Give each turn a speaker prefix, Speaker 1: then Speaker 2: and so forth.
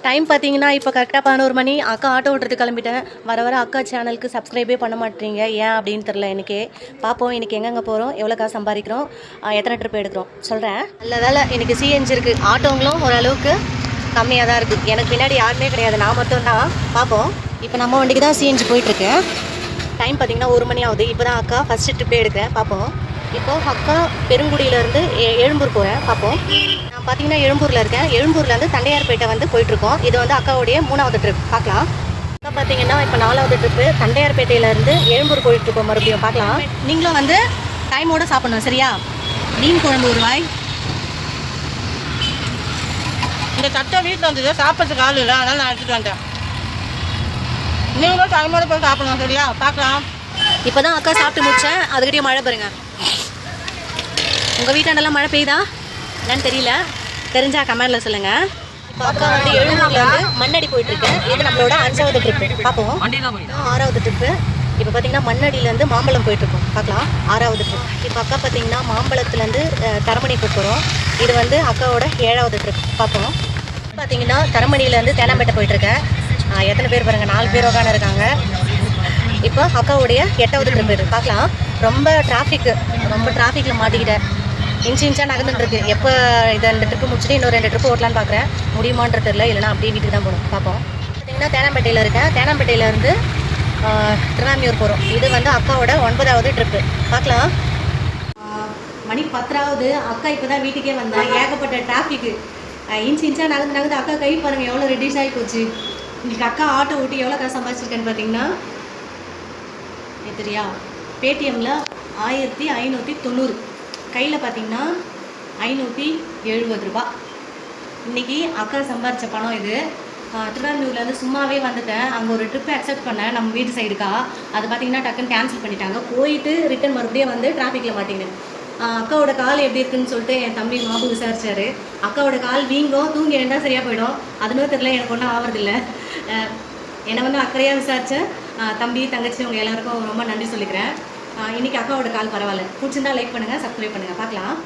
Speaker 1: Time பார்த்தீங்கன்னா இப்போ கரெக்டாக 11 மணி. அக்கா ஆட்டோ ஓட்டுறதுக்கு கிளம்பிட்டேன். வர வர அக்கா சேனலுக்கு சப்ஸ்கிரைபே பண்ண மாட்டேறீங்க, ஏன் அப்படின்னு தெரில எனக்கே. பார்ப்போம் இன்றைக்கி எங்கெங்கே போகிறோம், எவ்வளோ காசு சம்பாதிக்கிறோம், எத்தனை ட்ரிப் எடுக்கிறோம் சொல்கிறேன். நல்ல வேலை இன்றைக்கி சிஎன்ஜி இருக்குது. ஆட்டோங்களும் ஓரளவுக்கு கம்மியாக தான் இருக்குது. எனக்கு பின்னாடி யாருமே கிடையாது, நான் மட்டும் தான். பார்ப்போம். இப்போ நம்ம வண்டிக்கு தான் சிஎன்ஜி போயிட்டுருக்கு. டைம் பார்த்திங்கன்னா 1 மணி ஆகுது. இப்போ தான் அக்கா ஃபஸ்ட்டு ட்ரிப்பே எடுக்கிறேன். பார்ப்போம். இப்போது அக்கா பெருங்குடியிலேருந்து எழும்பூர் போகிறேன். பார்ப்போம். நான் பார்த்தீங்கன்னா எழும்பூரில் இருக்கேன். எழும்பூர்லேருந்து தண்டையார்பேட்டை வந்து போயிட்டுருக்கோம். இது வந்து அக்காவுடைய 3வது ட்ரிப். பார்க்கலாம். அக்கா பார்த்தீங்கன்னா இப்போ 4வது ட்ரிப்பு. தண்டையார்பேட்டையிலேருந்து எழும்பூர் போயிட்டுருக்கோம். மறுபடியும் பார்க்கலாம். நீங்களும் வந்து டைமோடு சாப்பிடணும், சரியா? மீன் குழம்பு ஒரு வாய்.
Speaker 2: இந்த சட்டை வீட்டில் வந்தது, சாப்பிட்றதுக்கு ஆள் இல்லை, அதனால் நான் எடுத்துகிட்டு வந்தேன். நீங்களும் டைமோட போய் சாப்பிடணும், சரியா? பார்க்கலாம்.
Speaker 1: இப்போ தான் அக்கா சாப்பிட்டு முடித்தேன். அதுக்கிட்டே மழை பாருங்க. உங்கள் வீட்டாண்டெல்லாம் மழை பெய்யுதா என்னன்னு தெரியல, தெரிஞ்சா கமெண்டில் சொல்லுங்கள். இப்போ அக்கா வந்து எழும்பூர்லேருந்து மண்ணடி போயிட்டுருக்கேன். இது நம்மளோட 5வது ட்ரிப்பு. பார்ப்போம். 6வது ட்ரிப்பு. இப்போ பார்த்தீங்கன்னா மண்ணடியிலேருந்து மாம்பழம் போயிட்டுருக்கோம். பார்க்கலாம். 6வது ட்ரிப். இப்போ அக்கா பார்த்தீங்கன்னா மாம்பழத்துலேருந்து தரமணிக்கு போகிறோம். இது வந்து அக்காவோட 7வது ட்ரிப். பார்ப்போம். பார்த்தீங்கன்னா தரமணியிலேருந்து தேனாம்பேட்டை போயிட்டுருக்கேன். எத்தனை பேர் பாருங்கள், 4 பேர் உட்காந்து இருக்காங்க. இப்போ அக்காவுடைய 8வது ட்ரிப் இது. பார்க்கலாம். ரொம்ப டிராஃபிக்கில் மாட்டிக்கிட்டேன். இன்ச்சாக நகர்ந்துட்டுருக்கு. எப்போ இந்த ட்ரிப்பு முடிச்சுட்டு இன்னும் 2 ட்ரிப்பு ஓட்டலான்னு பார்க்குறேன். முடியுமான்றது தெரியல, இல்லைனா அப்படியே வீட்டுக்கு தான் போகணும். பார்ப்போம். பார்த்தீங்கன்னா தேனாம்பேட்டையில் இருக்கேன். தேனாம்பேட்டையிலேருந்து திருவாமியூர் போகிறோம். இது வந்து அக்காவோட 9வது ட்ரிப்பு. பார்க்கலாம். மணி 10ஆவது. அக்கா இப்போ தான் வீட்டுக்கே வந்தேன். ஏகப்பட்ட டிராஃபிக்கு. இன்ச்சாக நகர்ந்து அக்கா கை பாருங்கள் எவ்வளோ ரெடியூஸ் ஆகி போச்சு. இன்றைக்கி அக்கா ஆட்டோ ஓட்டி எவ்வளோ காசு சம்பாதிச்சிருக்கேன்னு பார்த்தீங்கன்னா தெரியா, பேடிஎம்மில் 1590, கையில் பார்த்தீங்கன்னா 570 ரூபா. இன்றைக்கி அக்கா சம்பாதிச்ச பணம் இது. திருவாரூர்லேருந்து சும்மாவே வந்துட்டேன். அங்கே ஒரு ட்ரிப்பு அக்செப்ட் பண்ணேன் நம்ம வீட்டு சைடுக்கா. அது பார்த்திங்கன்னா டக்குன்னு கேன்சல் பண்ணிட்டாங்க. போயிட்டு ரிட்டன் மறுபடியும் வந்து டிராஃபிக்கில் மாட்டிங்க. அக்காவோட கால் எப்படி இருக்குன்னு சொல்லிட்டு என் தம்பி மாபு விசாரிச்சார். அக்காவோட கால் வீங்கும், தூங்கி எழுந்தால் சரியாக போயிடும். அதுன்னு தெரியல, எனக்கு ஒன்றும் ஆவறதில்லை. என்னை வந்து அக்கறையாக விசாரித்தேன். தம்பி தங்கச்சி உங்கள் எல்லாருக்கும் ரொம்ப நன்றி சொல்லிக்கிறேன். இன்றைக்கி அக்காவோட கால் பரவாயில்ல. பிடிச்சிருந்தா லைக் பண்ணுங்கள், சப்ஸ்கிரைப் பண்ணுங்கள். பார்க்கலாம்.